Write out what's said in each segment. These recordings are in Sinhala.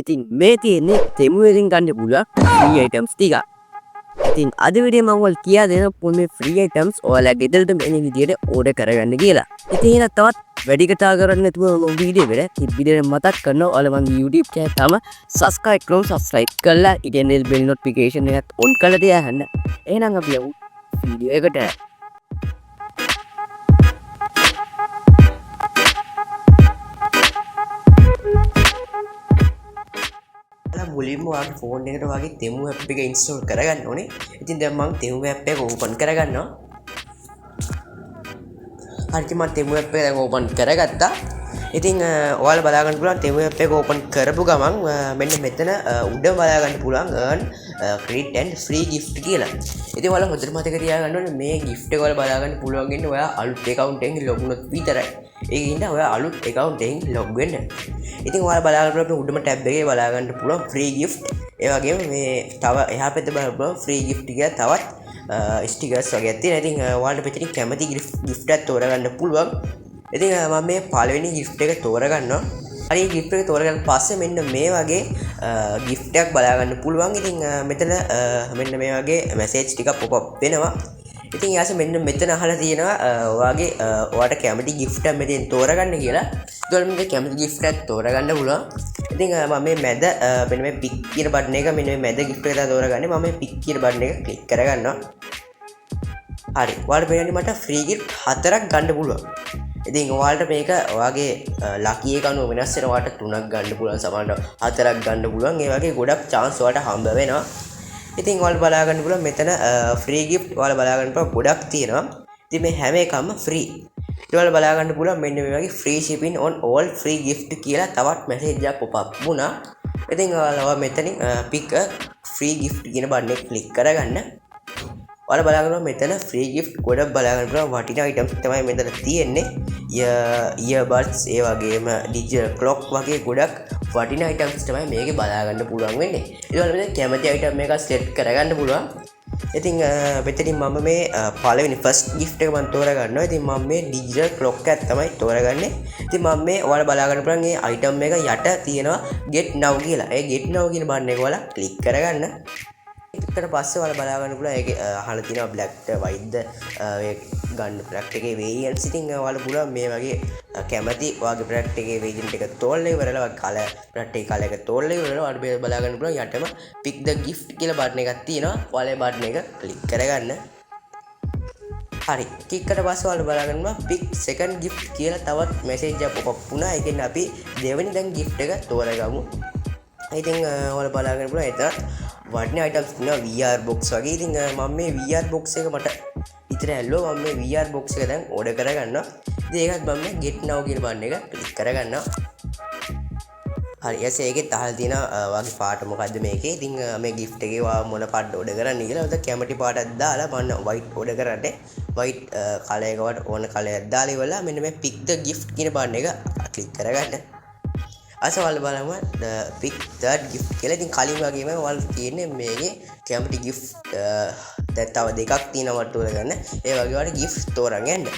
ඉතින් මේ තියෙන්නේ තෙමු වලින් ගන්න පුළුවන් free items ටික. ඉතින් අද වීඩියෝ මම ඔයාලට කියා දෙනවා කොහොමද මේ free items ඔයාලා ගෙදරට එන විදියට order කරගන්න කියලා. ඉතින් එහෙනම් තවත් වැඩි කතා කරන්නේ නැතුව මම වීඩියෝ එකට වීඩියෝ මතක් කරනවා ඔයාලා මගේ YouTube channel තම subscribe කරමු subscribe කරලා ඉතින් bell notification එකත් on කරලා තියාගන්න. එහෙනම් අපි යමු වීඩියෝ එකට. මුලින්ම වගේ ෆෝන් එකට වගේ තෙමු ඇප් එක ඉන්ස්ටෝල් කරගන්න ඕනේ. ඉතින් දැන් මම තෙමු ඇප් එක ඕපන් කරගන්නවා. හරියට මම තෙමු ඇප් එක දැන් ඕපන් කරගත්තා. ඉතින් ඔයාලා බලා ගන්න පුළුවන් තෙමු ඇප් එක ඕපන් කරපු ගමන් මෙන්න මෙතන උඩ බලා ගන්න පුළුවන් earn credit and free gift කියලා. ඉතින් ඔයාලා හොඳට මතක තියාගන්න ඕනේ මේ gift එක ඔයාලා බලා ගන්න පුළුවන් ඉන්නේ ඔයා අලුත් account එකෙන් log වුණොත් විතරයි. ඒකින්ද ඔයා අලුත් account එකෙන් log වෙන්න. ඉතින් ඔයාලා බලා ගන්න පුළුවන් උඩම tab එකේ බලා ගන්න පුළුවන් free gift. ඒ වගේම මේ තව එහා පැත්තේ බලන්න පුළුවන් free gift කියලා තවත් stickers වගේක් තියෙනවා. ඉතින් ඔයාලට මෙතනින් කැමති gift එකක් තෝරගන්න පුළුවන්. ඉතින් මම මේ පළවෙනි gift එක තෝරගන්නවා. හරි gift එක තෝරගන්න පස්සේ මෙන්න මේ වගේ gift එකක් බලා ගන්න පුළුවන්. ඉතින් මෙතන මෙන්න මේ වගේ message ටිකක් pop up වෙනවා. ඉතින් ඊට පස්සේ මෙන්න මෙතන අහලා තියෙනවා ඔයාගේ ඔයාට කැමති gift එකක් මෙතෙන් තෝරගන්න කියලා. ඒතකොට මේ කැමති gift එකක් තෝරගන්න පුළුවන්. ඉතින් මම මේ මැද මෙන්න මේ pick කියන බටන් එක මෙන්න මේ මැද gift එක තමයි තෝරගන්නේ. මම මේ pick කියන බටන් එක ක්ලික් කරගන්නවා. හරි. ඔයාලට මෙන්න මට free gift 4ක් ගන්න පුළුවන්. ඉතින් ඔයාලට මේක ඔයාගේ ලකි එක අනුව වෙනස් වෙනවා. ඔයාලට 3ක් ගන්න පුළුවන්, සමහරවිට 4ක් ගන්න පුළුවන්. ඒ වගේ ගොඩක් chance ඔයාලට හම්බ වෙනවා. ඉතින් ඔයාලා බලා ගන්න පුළුවන් මෙතන free gift ඔයාලා බලා ගන්න පුළුවන් ගොඩක් තියෙනවා. ඉතින් මේ හැම එකම free. ඊට ඔයාලා බලා ගන්න පුළුවන් මෙන්න මේ වගේ free shipping on all free gift කියලා තවත් message එකක් pop up වුණා. ඉතින් ඔයාලා මෙතනින් pick a free gift කියන බටන් එක ක්ලික් කරගන්න. ඔයාලා බලා ගන්න මෙතන free gift ගොඩක් බලා ගන්න පුළුවන් වටිනා items තමයි මෙතන තියෙන්නේ. earbuds ඒ වගේම digital clock වගේ ගොඩක් වටිනා items තමයි මේකේ බලා ගන්න පුළුවන් වෙන්නේ. ඒ වගේම මෙතන කැමති item එකක් set කරගන්න පුළුවන්. ඉතින් මෙතනින් මම මේ පළවෙනි first gift එක මම තෝරගන්නවා. ඉතින් මම මේ digital clock එකක් තමයි තෝරගන්නේ. ඉතින් මම මේ ඔයාලා බලා ගන්න පුළුවන් මේ item එක යට තියෙනවා get now කියලා. ඒ get now කියන බටන් එක ඔයාලා click කරගන්න. ඊට පස්සේ ඔයාලා බලා ගන්න පුළුවන් ඒකේ අහලා තියෙනවා black white ඒ ගන්න product එකේ variants. ඉතින් ඔයාලා පුළුවන් මේ වගේ කැමති ඔයාගේ product එකේ variant එක තෝරලා ඉවරලා color product එකේ color එක තෝරලා ඉවරලා ඔයාලා බලා ගන්න පුළුවන් යටම pick the gift කියලා බටන් එකක් තියෙනවා. ඔයාලා බටන් එක click කරගන්න. හරි. click කරලා පස්සේ ඔයාලා බලා ගන්නවා pick second gift කියලා තවත් message එකක් pop up වුණා. ඒකෙන් අපි දෙවෙනි දැන් gift එක තෝරගමු. ඉතින් ඔයාලා බලා ගන්න පුළුවන් එතන වටිනා items තියෙනවා VR box වගේ. ඉතින් මම මේ VR box එක මට විතර ඇල්ලුවා. මම මේ VR box එක දැන් order කරගන්නවා. ඉතින් ඒකත් මම මේ get now කියන බටන් එක ක්ලික් කරගන්නවා. හරි. ඊට පස්සේ ඒකෙත් අහලා තියෙනවා වගේ පාට මොකද්ද මේකේ. ඉතින් මේ gift එකේ වා මොන පාට order කරන්න කියලා. උද කැමති පාටක් දාලා මම white order කරන්නේ. white color එකකට ඕන color එකක් දාලා ඉවරලා මෙන්න මේ pick the gift කියන බටන් එක ක්ලික් කරගන්න. අසවල් බලමු pick third gift කියලා. ඉතින් කලින් වගේම ඔයාලට තියෙන්නේ මේකේ කැමති gift දැන් තව දෙකක් තියෙනවා තෝරගන්න. ඒ වගේ ඔයාලට gift තෝරන් යන්න.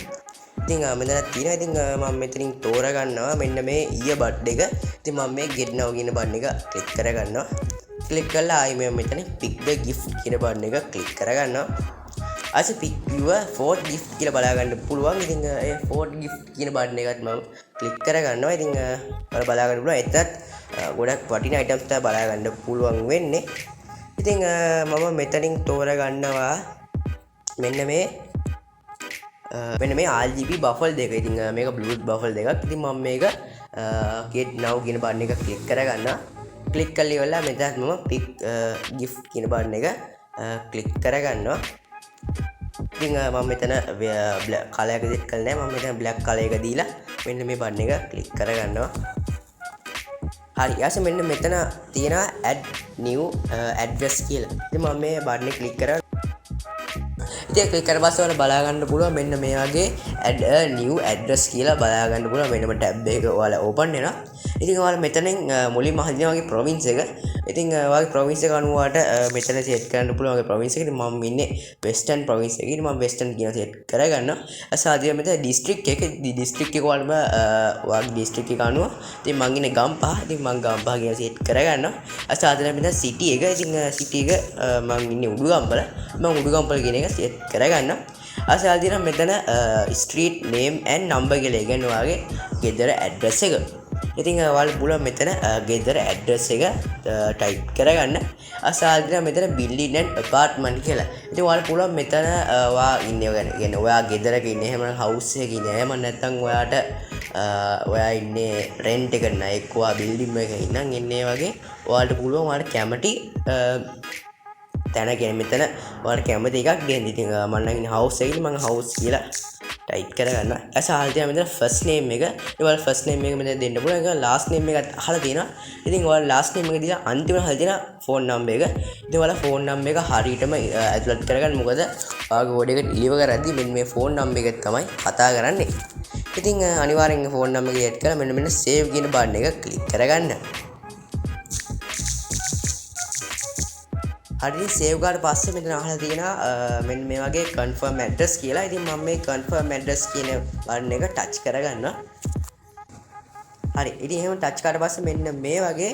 ඉතින් මෙතන තියෙනවා. ඉතින් මම මෙතනින් තෝරගන්නවා මෙන්න මේ earbud එක. ඉතින් මම මේ get now කියන බටන් එක ක්ලික් කරගන්නවා. ක්ලික් කරලා ආයි මම මෙතන pick the gift කියන බටන් එක ක්ලික් කරගන්නවා. අස pick your fourth gift කියලා බලා ගන්න පුළුවන්. ඉතින් ඒ fourth gift කියන බටන් එකත් මම ක්ලික් කරගන්නවා. ඉතින් ඔයාලා බලා ගන්න පුළුවන් එතනත් ගොඩක් වටිනා items තමයි බලා ගන්න පුළුවන් වෙන්නේ. ඉතින් මම මෙතනින් තෝරගන්නවා මෙන්න මේ RGB buffer දෙක. ඉතින් මේක Bluetooth buffer දෙකක්. ඉතින් මම මේක get now කියන බටන් එක ක්ලික් කරගන්නවා. ක්ලික් කරලා ඉවරලා මෙතනත් මම pick gift කියන බටන් එක ක්ලික් කරගන්නවා. ඉතින් මම මෙතන color එක set කරලා නැහැ. මම මෙතන black color එක දීලා මෙන්න මේ බටන් එක ක්ලික් කරගන්නවා. හරි. ඊට මෙන්න මෙතන තියෙනවා add new address කියලා. ඉතින් මම මේ බටන් එක ක්ලික් කරා. ඉතින් ක්ලික් කරලා පස්සේ ඔයාලා බලා ගන්න පුළුවන් මෙන්න මේ වගේ add a new address කියලා බලා ගන්න පුළුවන්. මෙන්නම tab එක ඔයාලා open වෙනවා. ඉතින් ඔයාලා මෙතනින් මුලින්ම හදිනවා වගේ ප්‍රොවින්ස් එක. ඉතින් ඔයාගේ ප්‍රොවින්ස් එක අනුවට මෙතන සෙට් කරන්න පුළුවන් ඔයාගේ ප්‍රොවින්ස් එක. ඉතින් මම ඉන්නේ වෙස්ටර්න් ප්‍රොවින්ස් එකේ. ඉතින් මම වෙස්ටර්න් කියන සෙට් කරගන්නවා. අසාදිය මෙතන ඩිස්ට්‍රික්ට් එක ඩිස්ට්‍රික්ට් එක ඔයාගේ ඩිස්ට්‍රික්ට් එක අනුව ඉතින් මං ඉන්නේ ගම්පහ. ඉතින් මං ගම්පහ කියන සෙට් කරගන්නවා. අසාදිය මෙතන සිටි එක. ඉතින් සිටි එක මං ඉන්නේ උඩුගම්පල. මම උඩුගම්පල කියන එක සෙට් කරගන්නවා. අසාදින මෙතන ස්ට්‍රීට් නේම් ඇන් නම්බර් කියලා කියන්නේ ඔයාගේ ගෙදර ඇඩ්‍රස් එක. ඉතින් ඔයාලා පුළුවන් මෙතන ගෙදර ඇඩ්‍රස් එක ටයිප් කරගන්න. අසාදින මෙතන බිල්ඩින් ඇන්ඩ් ඇපාර්ට්මන්ට් කියලා. ඉතින් ඔයාලා පුළුවන් මෙතන ඔයා ඉන්නේ කියන්නේ ඔයා ගෙදරක ඉන්නේ එහෙම හවුස් එකක ඉන්නේ එහෙම නැත්නම් ඔයා ඉන්නේ රෙන්ට් එක නෑ එක්ක ඔයා බිල්ඩින් එකක ඉන්නම් එන්නේ වගේ ඔයාලට පුළුවන් ඔයාලට කැමති තැන කියන මෙතන ඔයාලට කැමති එකක් දෙන්න. ඉතින් මම නම් ඉන්නේ හවුස් එකේ. මම හවුස් කියලා ටයිප් කරගන්න. අසහල්තිය මෙතන ෆස්ට් නේම් එක. ඔයාලා ෆස්ට් නේම් එක මෙතන දෙන්න පුළුවන්. ඒක ලාස්ට් නේම් එකත් අහලා තියෙනවා. ඉතින් ඔයාලා ලාස්ට් නේම් එක දීලා අන්තිමට අහලා තියෙන ෆෝන් නම්බර් එක. ඉතින් ඔයාලා ෆෝන් නම්බර් එක හරියටම ඇතුළත් කරගන්න. මොකද ඔයාගේ කෝඩ් එක ඩිලිවර් කරද්දී මෙන්න මේ ෆෝන් නම්බර් එක තමයි කතා කරන්නේ. ඉතින් අනිවාර්යෙන් ෆෝන් නම්බර් එක ඇඩ් කරලා මෙන්න සේව් කියන බටන් එක ක්ලික් කරගන්න. හරි සේව් ගාට පස්සේ මෙතන අහලා තියෙනවා මෙන්න මේ වගේ කන්ෆර්ම් ඇඩ්‍රස් කියලා. ඉතින් මම මේ කන්ෆර්ම් ඇඩ්‍රස් කියන බටන් එක ටච් කරගන්නවා. හරි. ඉතින් එහෙම ටච් කරලා පස්සේ මෙන්න මේ වගේ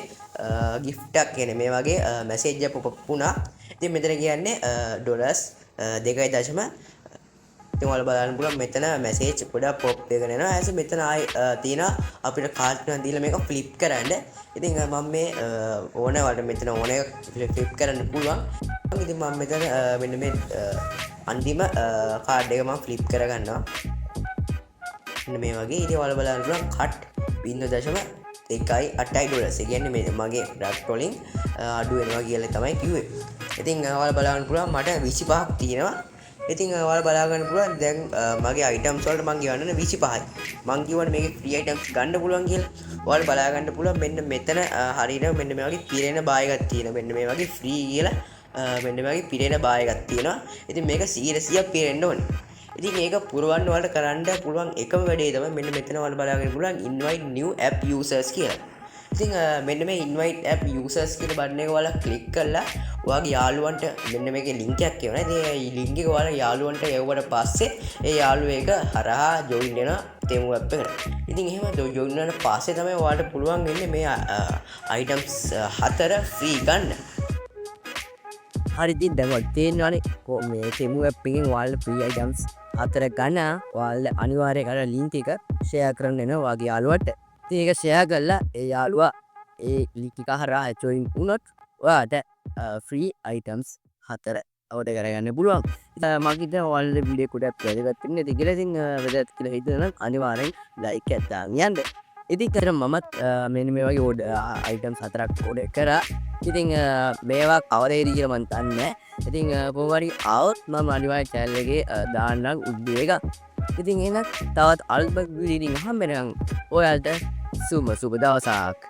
gift එකක් කියන්නේ මේ වගේ මැසේජ් එක පොප් වුණා. ඉතින් මෙතන කියන්නේ $2.2. ඉතින් ඔයාලා බලන්න පුළුවන් මෙතන මැසේජ් ගොඩක් පොප් එකගෙන එනවා. ඊට පස්සේ මෙතන ආයි තියෙනවා අපිට කාඩ් එකක් දීලා මේක ෆ්ලිප් කරන්න. ඉතින් මම මේ ඕන වලට මෙතන ඕන එක ෆ්ලිප් කරන්න පුළුවන්. ඉතින් මම මෙතන මෙන්න මේ අන්තිම කාඩ් එක මම ෆ්ලිප් කරගන්නවා. මෙන්න මේ වගේ. ඉතින් ඔයාලා බලන්න පුළුවන් කට් $0.1.8. ඒ කියන්නේ මගේ ඩාට් වලින් අඩු වෙනවා කියලා තමයි කිව්වේ. ඉතින් ඔයාලා බලන්න පුළුවන් මට 25ක් තියෙනවා. ඉතින් ඔයාලා බලා ගන්න පුළුවන් දැන් මගේ අයිටම්ස් වලට මම ගෙවන්නේ 25යි. මම කියවනේ මේකේ ෆ්‍රී අයිටම්ස් ගන්න පුළුවන් කියලා. ඔයාලා බලා ගන්න පුළුවන් මෙන්න මෙතන හරියට මෙන්න මේ වගේ පිරෙන බාය එකක් තියෙනවා. මෙන්න මේ වගේ ෆ්‍රී කියලා මෙන්න මේ වගේ පිරෙන බාය එකක් තියෙනවා. ඉතින් මේක 100ක් පිරෙන්න ඕනේ. ඉතින් මේක පුරවන්න ඔයාලට කරන්න පුළුවන් එකම වැඩේ තමයි මෙන්න මෙතන ඔයාලා බලා ගන්න පුළුවන් invite new app users කියලා. ඉතින් මෙන්න මේ invite app users කියන බටන් එක ඔයාලා ක්ලික් කරලා ඔයාගේ යාළුවන්ට මෙන්න මේකේ link එකක් එවනවා. ඉතින් මේ link එක ඔයාලා යාළුවන්ට එවුවට පස්සේ ඒ යාළුවා එක හරහා join වෙනවා තෙමු app එකට. ඉතින් එහෙම join වුණාට පස්සේ තමයි ඔයාලට පුළුවන් වෙන්නේ මේ items 4 free ගන්න. හරි ඉතින් දැන් ඔයාලට තේරෙනවානේ මේ තෙමු app එකෙන් ඔයාලට free items 4 ගන්න. ඔයාලා අනිවාර්යයෙන් අර link එක share කරන්න වෙනවා ඔයාගේ යාළුවට. ඉතින් ඒක share කරලා ඒ යාළුවා ඒ link එක හරහා join වුණොත් ඔයාට free items 4 අවුද කරගන්න පුළුවන්. මම හිතන්නේ ඔයාලට වීඩියෝ කොටක් වැදගත් වෙන්නේ නැති කියලා. ඉතින් වැදගත් කියලා හිතනවා නම් අනිවාර්යෙන් like එකක් දාන්න යන්න. ඉතින් මමත් මෙන්න මේ වගේ items 4ක් order කරා. ඉතින් මේවා කවරේද කියලා මම දන්නේ නැහැ. ඉතින් කොහොමරි ආවොත් මම අනිවාර්යෙන් channel එකේ දාන්නම් උඩ එක. ඉතින් එහෙනම් තවත් අලුත් වීඩියෝ එකකින් හම්බ වෙනකම් ඔයාලට සුබ දවසක්.